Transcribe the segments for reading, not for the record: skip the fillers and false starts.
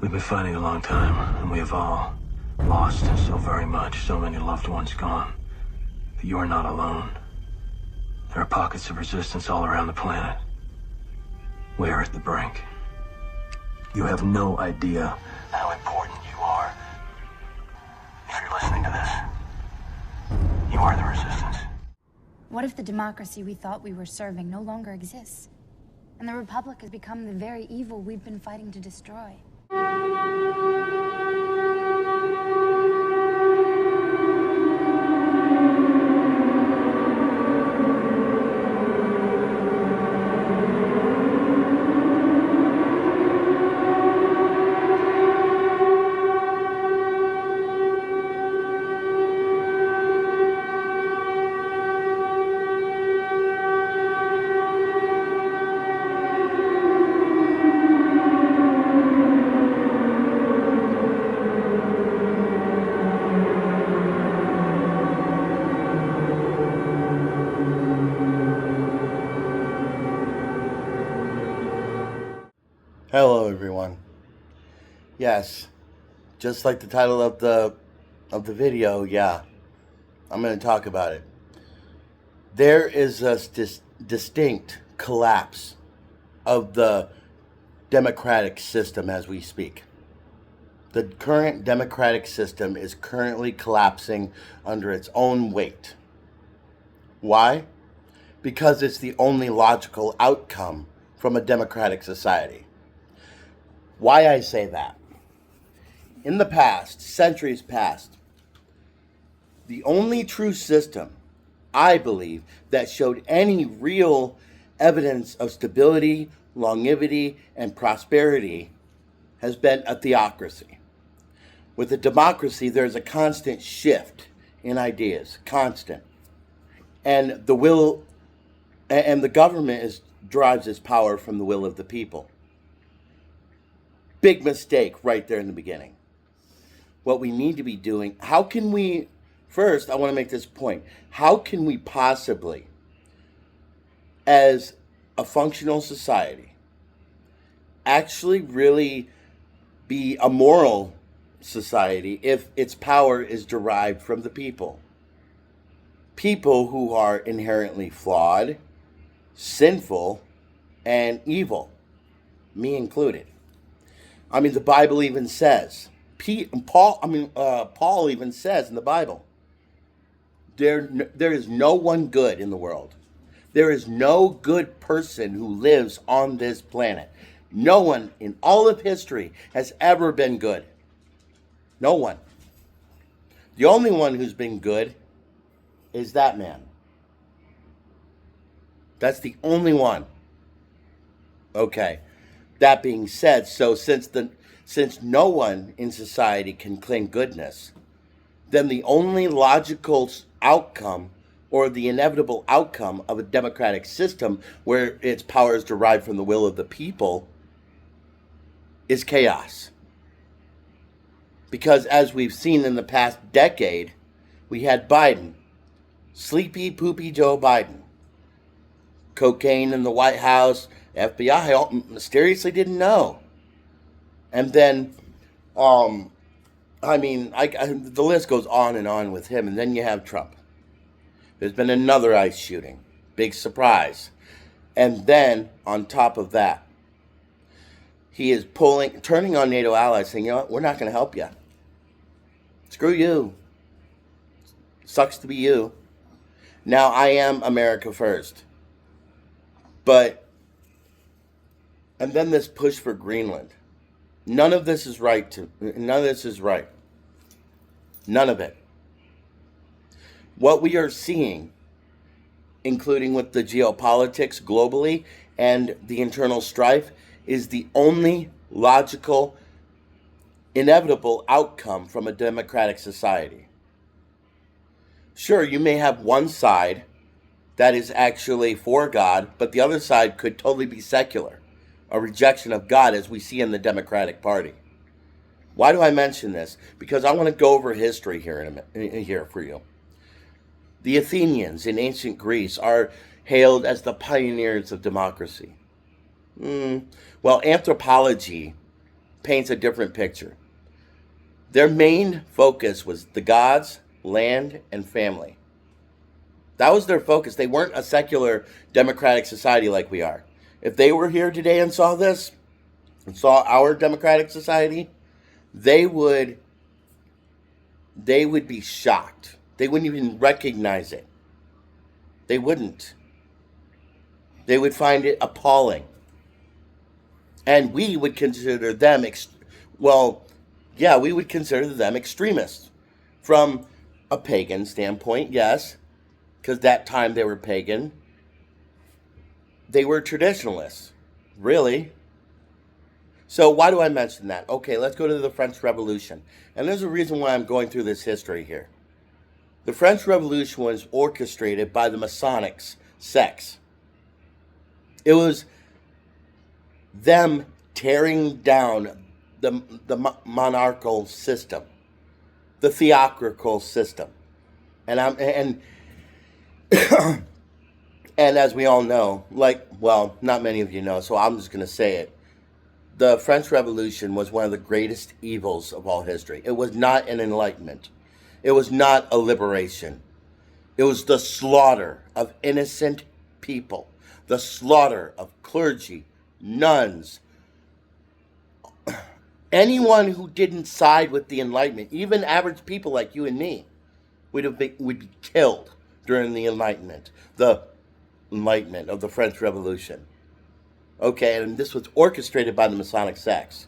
We've been fighting a long time, and we have all lost so very much, so many loved ones gone. But you are not alone. There are pockets of resistance all around the planet. We are at the brink. You have no idea how important you are. If you're listening to this, you are the resistance. What if the democracy we thought we were serving no longer exists? And the Republic has become the very evil we've been fighting to destroy? Hello everyone. Yes, just like the title of the video, yeah, I'm going to talk about it. There is a distinct collapse of the democratic system as we speak. The current democratic system is currently collapsing under its own weight. Why? Because it's the only logical outcome from a democratic society. Why I say that? In the past, centuries past, the only true system, I believe, that showed any real evidence of stability, longevity, and prosperity has been a theocracy. With a democracy, there's a constant shift in ideas, constant. And the will, and the government drives its power from the will of the people. Big mistake right there in the beginning. What we need to be doing, first, I want to make this point. How can we possibly, as a functional society, actually really be a moral society if its power is derived from the people? People who are inherently flawed, sinful, and evil, me included. I mean, the Bible even says, Paul even says in the Bible, there is no one good in the world. There is no good person who lives on this planet. No one in all of history has ever been good. No one. The only one who's been good is that man. That's the only one. Okay. That being said, so since no one in society can claim goodness, then the only logical outcome or the inevitable outcome of a democratic system where its power is derived from the will of the people is chaos. Because as we've seen in the past decade, we had Biden, sleepy, poopy Joe Biden, cocaine in the White House, FBI mysteriously didn't know. And then, the list goes on and on with him. And then you have Trump. There's been another ICE shooting. Big surprise. And then, on top of that, he is turning on NATO allies, saying, you know what, we're not going to help you. Screw you. Sucks to be you. Now, I am America first. And then this push for Greenland. None of this is right. None of this is right. None of it. What we are seeing, including with the geopolitics globally and the internal strife, is the only logical, inevitable outcome from a democratic society. Sure, you may have one side that is actually for God, but the other side could totally be secular. A rejection of God, as we see in the Democratic Party. Why do I mention this? Because I want to go over history here for you. The Athenians in ancient Greece are hailed as the pioneers of democracy. Well, anthropology paints a different picture. Their main focus was the gods, land, and family. That was their focus. They weren't a secular democratic society like we are. If they were here today and saw this, and saw our democratic society, they would be shocked. They wouldn't even recognize it. They wouldn't. They would find it appalling. And we would consider them, we would consider them extremists. From a pagan standpoint, yes, because that time they were pagan. They were traditionalists, really. So why do I mention that? Okay, let's go to the French Revolution. And there's a reason why I'm going through this history here. The French Revolution was orchestrated by the Masonic sects. It was them tearing down the monarchical system, the theocratical system. And as we all know, not many of you know, so I'm just going to say it. The French Revolution was one of the greatest evils of all history. It was not an enlightenment. It was not a liberation. It was the slaughter of innocent people, the slaughter of clergy, nuns, anyone who didn't side with the Enlightenment, even average people like you and me, would be killed during the Enlightenment of the French Revolution. Okay, and this was orchestrated by the Masonic sects.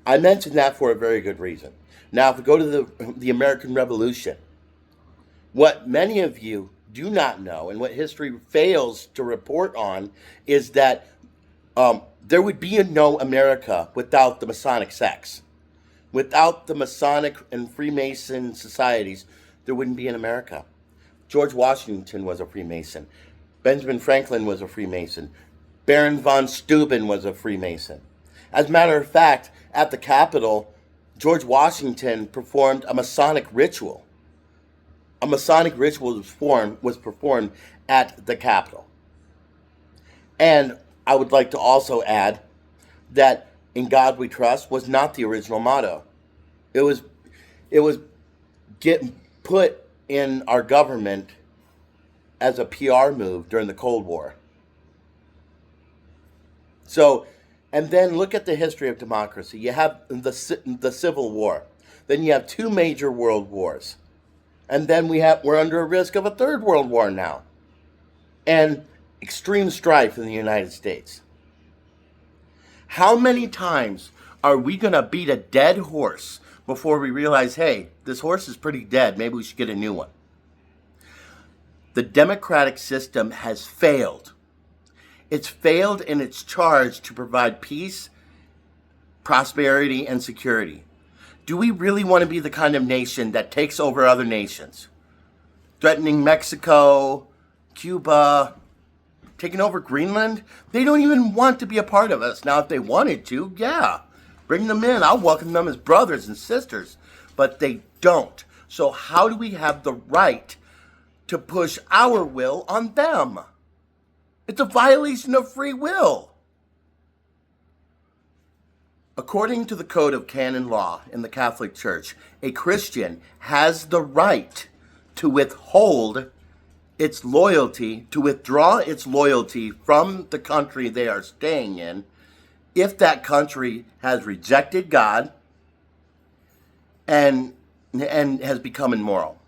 I mentioned that for a very good reason. Now, if we go to the American Revolution, what many of you do not know, and what history fails to report on, is that there would be no America without the Masonic sects. Without the Masonic and Freemason societies, there wouldn't be an America. George Washington was a Freemason. Benjamin Franklin was a Freemason. Baron von Steuben was a Freemason. As a matter of fact, at the Capitol, George Washington performed a Masonic ritual. A Masonic ritual was performed at the Capitol. And I would like to also add that "In God We Trust" was not the original motto. It was put in our government as a PR move during the Cold War. So, and then look at the history of democracy. You have the Civil War. Then you have two major world wars. And then we're under a risk of a third world war now. And extreme strife in the United States. How many times are we going to beat a dead horse before we realize, hey, this horse is pretty dead, maybe we should get a new one? The democratic system has failed. It's failed in its charge to provide peace, prosperity, and security. Do we really want to be the kind of nation that takes over other nations? Threatening Mexico, Cuba, taking over Greenland? They don't even want to be a part of us. Now, if they wanted to, yeah, bring them in. I'll welcome them as brothers and sisters. But they don't. So how do we have the right to push our will on them? It's a violation of free will. According to the Code of Canon Law in the Catholic Church, a Christian has the right to withdraw its loyalty from the country they are staying in if that country has rejected God and has become immoral.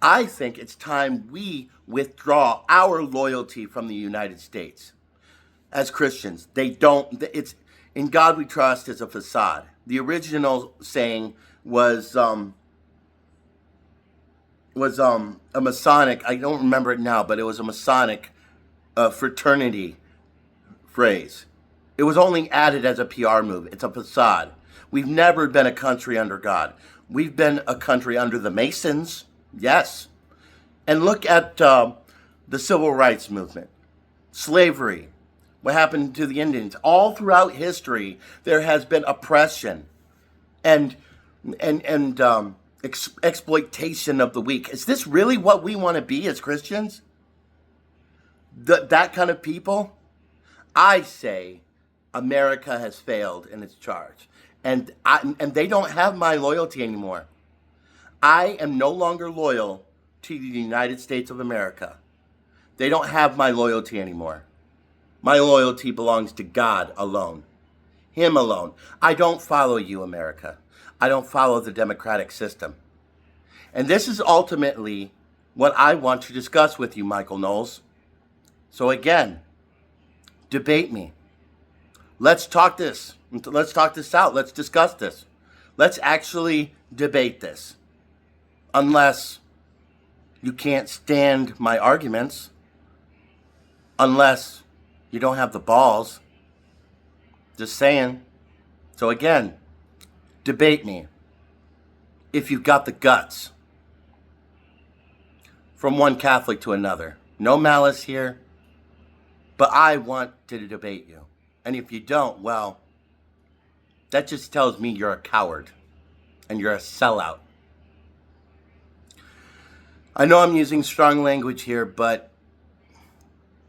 I think it's time we withdraw our loyalty from the United States. As Christians, it's "In God We Trust" is a facade. The original saying was a Masonic, I don't remember it now, but it was a Masonic fraternity phrase. It was only added as a PR move. It's a facade. We've never been a country under God. We've been a country under the Masons, yes. And look at the Civil Rights Movement, slavery, what happened to the Indians. All throughout history, there has been oppression and exploitation of the weak. Is this really what we want to be as Christians? That kind of people? I say America has failed in its charge. And they don't have my loyalty anymore. I am no longer loyal to the United States of America. They don't have my loyalty anymore. My loyalty belongs to God alone. Him alone. I don't follow you, America. I don't follow the democratic system. And this is ultimately what I want to discuss with you, Michael Knowles. So again, debate me. Let's talk this. Let's talk this out. Let's discuss this. Let's actually debate this. Unless you can't stand my arguments. Unless you don't have the balls. Just saying. So again, debate me. If you've got the guts. From one Catholic to another. No malice here. But I want to debate you. And if you don't, well, that just tells me you're a coward. And you're a sellout. I know I'm using strong language here, but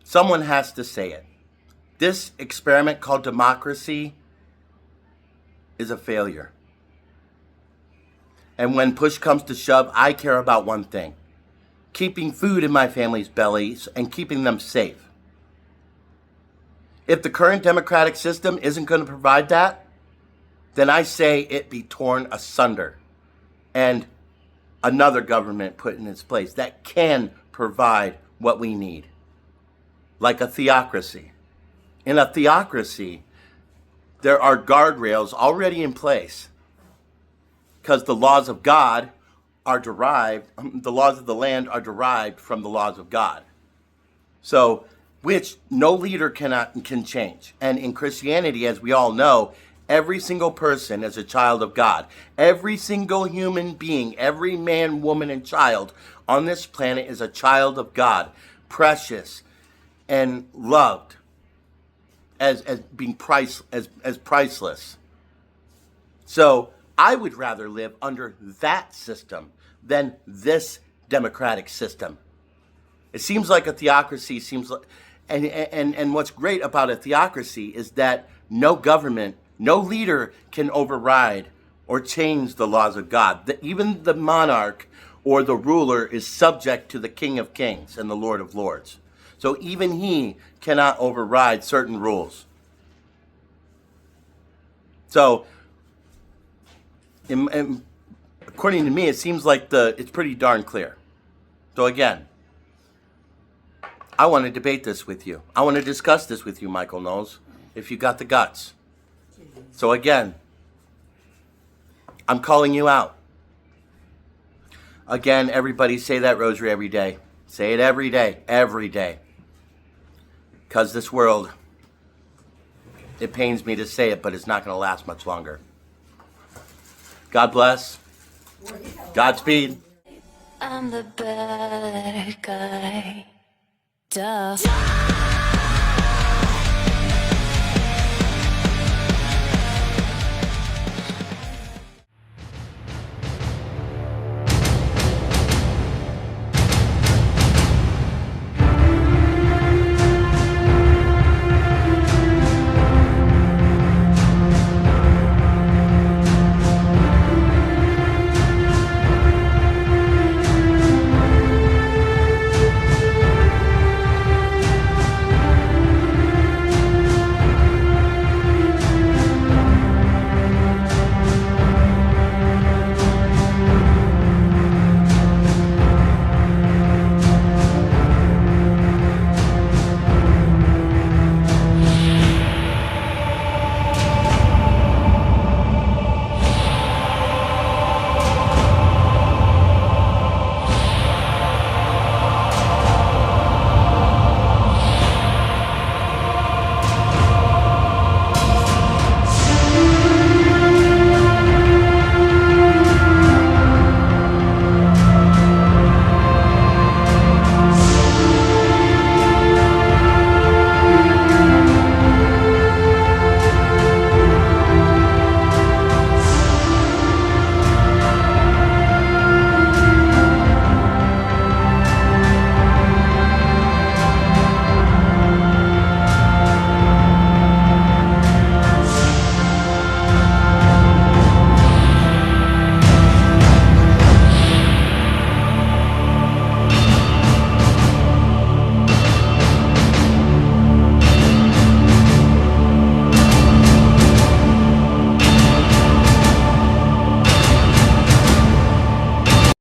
someone has to say it. This experiment called democracy is a failure. And when push comes to shove, I care about one thing. Keeping food in my family's bellies and keeping them safe. If the current democratic system isn't going to provide that, then I say it be torn asunder and another government put in its place that can provide what we need. Like a theocracy. In a theocracy, there are guardrails already in place because the laws of God are derived, the laws of the land are derived from the laws of God. So, which no leader can change. And in Christianity, as we all know, every single person is a child of God. Every single human being, every man, woman, and child on this planet is a child of God. Precious and loved as being priceless. So I would rather live under that system than this democratic system. It seems like a theocracy and what's great about a theocracy is that no government, no leader can override or change the laws of God. Even the monarch or the ruler is subject to the King of Kings and the Lord of Lords. So even he cannot override certain rules. So, according to me, it seems like it's pretty darn clear. So again, I want to debate this with you. I want to discuss this with you, Michael Knowles, if you got the guts. So again, I'm calling you out. Again, everybody say that rosary every day. Say it every day. Because this world, it pains me to say it, but it's not going to last much longer. God bless. Godspeed. I'm the bad guy. Duh.